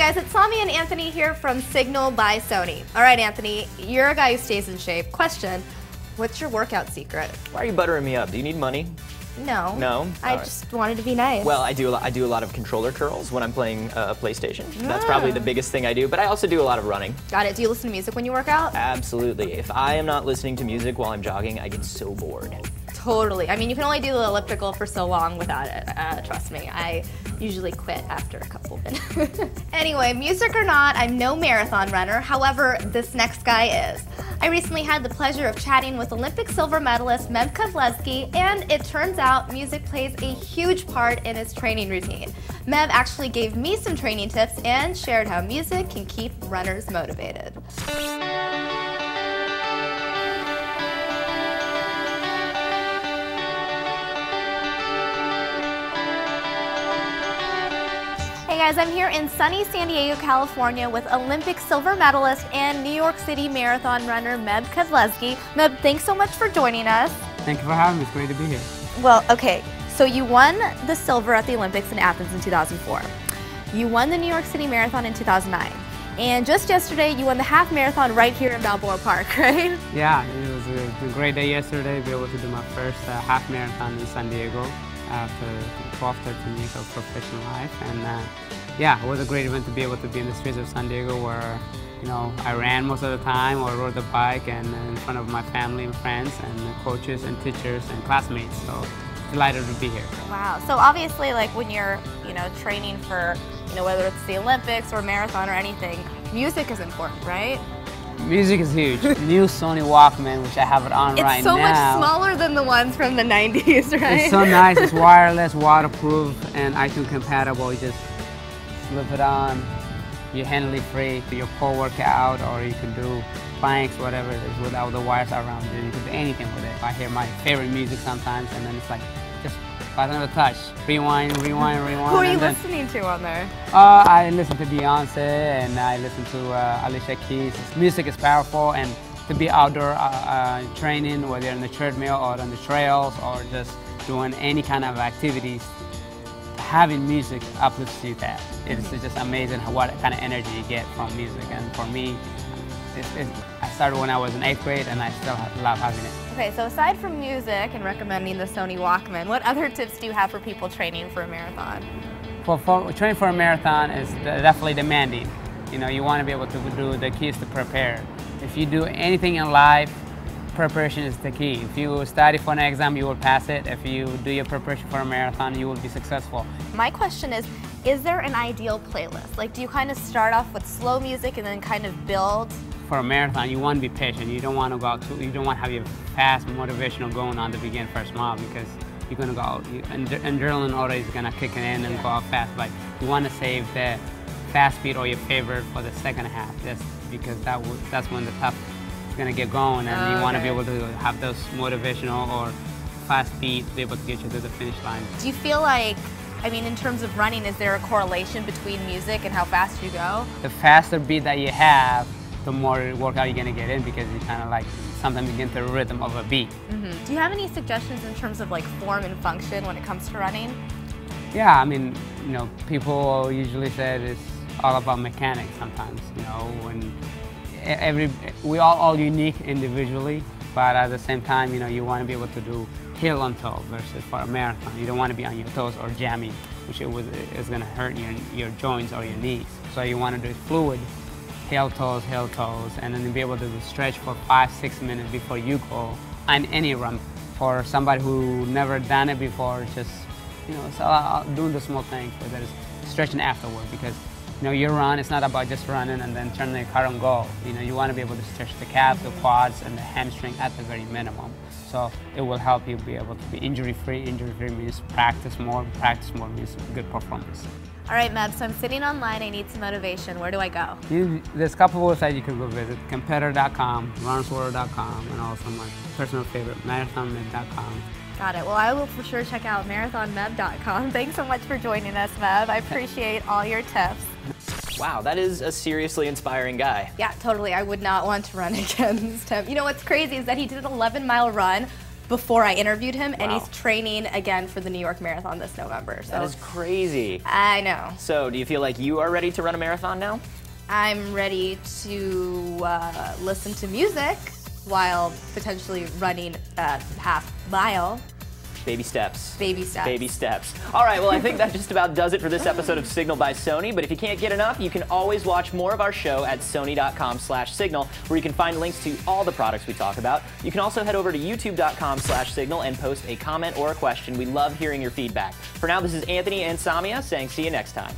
guys, it's Sami and Anthony here from Signal by Sony. All right, Anthony, you're a guy who stays in shape. Question, what's your workout secret? Why are you buttering me up? Do you need money? No. No? I just wanted to be nice. Well, I do a lot of controller curls when I'm playing PlayStation. That's probably the biggest thing I do, but I also do a lot of running. Got it. Do you listen to music when you work out? Absolutely. If I am not listening to music while I'm jogging, I get so bored. Totally. I mean, you can only do the elliptical for so long without it. Trust me, I usually quit after a couple minutes. Anyway, music or not, I'm no marathon runner. However, this next guy is. I recently had the pleasure of chatting with Olympic silver medalist Meb Keflezighi, and it turns out music plays a huge part in his training routine. Meb actually gave me some training tips and shared how music can keep runners motivated. Hey guys, I'm here in sunny San Diego, California with Olympic silver medalist and New York City marathon runner Meb Keflezighi. Meb, thanks so much for joining us. Thank you for having me. It's great to be here. Well, okay, so you won the silver at the Olympics in Athens in 2004. You won the New York City Marathon in 2009. And just yesterday, you won the half marathon right here in Balboa Park, right? Yeah, it was a great day yesterday to be able to do my first half marathon in San Diego after 12, 13 years of professional life. And yeah, it was a great event to be able to be in the streets of San Diego where, you know, I ran most of the time or rode the bike and in front of my family and friends and coaches and teachers and classmates. So delighted to be here. Wow. So obviously, like when you're, training for, whether it's the Olympics or marathon or anything, music is important, right? Music is huge. New Sony Walkman, which I have it on right now. It's so much smaller than the ones from the 90s, right? It's so nice. It's wireless, waterproof, and iTunes compatible. You just slip it on. You're handily free. Your core workout, or you can do planks, whatever it is, without the wires around you. You can do anything with it. I hear my favorite music sometimes, and then it's like just by another touch. Rewind, rewind, rewind. Who are you listening to on there? I listen to Beyonce and I listen to Alicia Keys. Music is powerful, and to be outdoor training, whether you're on the treadmill or on the trails or just doing any kind of activities, having music uplifts you. It's just amazing what kind of energy you get from music. And for me, I started when I was in 8th grade and I still love having it. Okay, so aside from music and recommending the Sony Walkman, what other tips do you have for people training for a marathon? For training for a marathon is definitely demanding. You want to be able to do the keys to prepare. If you do anything in life, preparation is the key. If you study for an exam, you will pass it. If you do your preparation for a marathon, you will be successful. My question is there an ideal playlist? Like, do you kind of start off with slow music and then kind of build? For a marathon, you want to be patient. You don't want to go you don't want to have your fast motivational going on to begin first mile, because you're going to go, adrenaline already is going to kick in and go out fast. But you want to save the fast speed or your favorite for the second half. Because that's when the tough is going to get going, and you want to be able to have those motivational or fast speed to be able to get you to the finish line. Do you feel like, in terms of running, is there a correlation between music and how fast you go? The faster beat that you have, the more workout you're going to get in, because you kind of like sometimes you get the rhythm of a beat. Do you have any suggestions in terms of like form and function when it comes to running? Yeah, people usually say it's all about mechanics sometimes, when we all unique individually, but at the same time, you want to be able to do heel on toe versus for a marathon. You don't want to be on your toes or jamming, which is going to hurt your joints or your knees. So you want to do fluid, heel toes, and then be able to stretch for 5-6 minutes before you go on any run. For somebody who never done it before, just doing the small things, whether it's stretching afterward, because your run, it's not about just running and then turning the car and go. You want to be able to stretch the calves, the quads, and the hamstring at the very minimum. So it will help you be able to be injury-free. Injury-free means practice more means good performance. All right, Meb, so I'm sitting online, I need some motivation. Where do I go? There's a couple of websites you can go visit: competitor.com, runnersworld.com, and also my personal favorite, marathonmeb.com. Got it. Well, I will for sure check out marathonmeb.com. Thanks so much for joining us, Meb. I appreciate all your tips. Wow, that is a seriously inspiring guy. Yeah, totally. I would not want to run against him. What's crazy is that he did an 11-mile run before I interviewed him, and Wow. he's training again for the New York Marathon this November. So That is crazy. I know. So, do you feel like you are ready to run a marathon now? I'm ready to listen to music while potentially running a half mile. Baby steps. Baby steps. Baby steps. All right, well, I think that just about does it for this episode of Signal by Sony. But if you can't get enough, you can always watch more of our show at sony.com/signal, where you can find links to all the products we talk about. You can also head over to youtube.com/signal and post a comment or a question. We love hearing your feedback. For now, this is Anthony and Samia saying see you next time.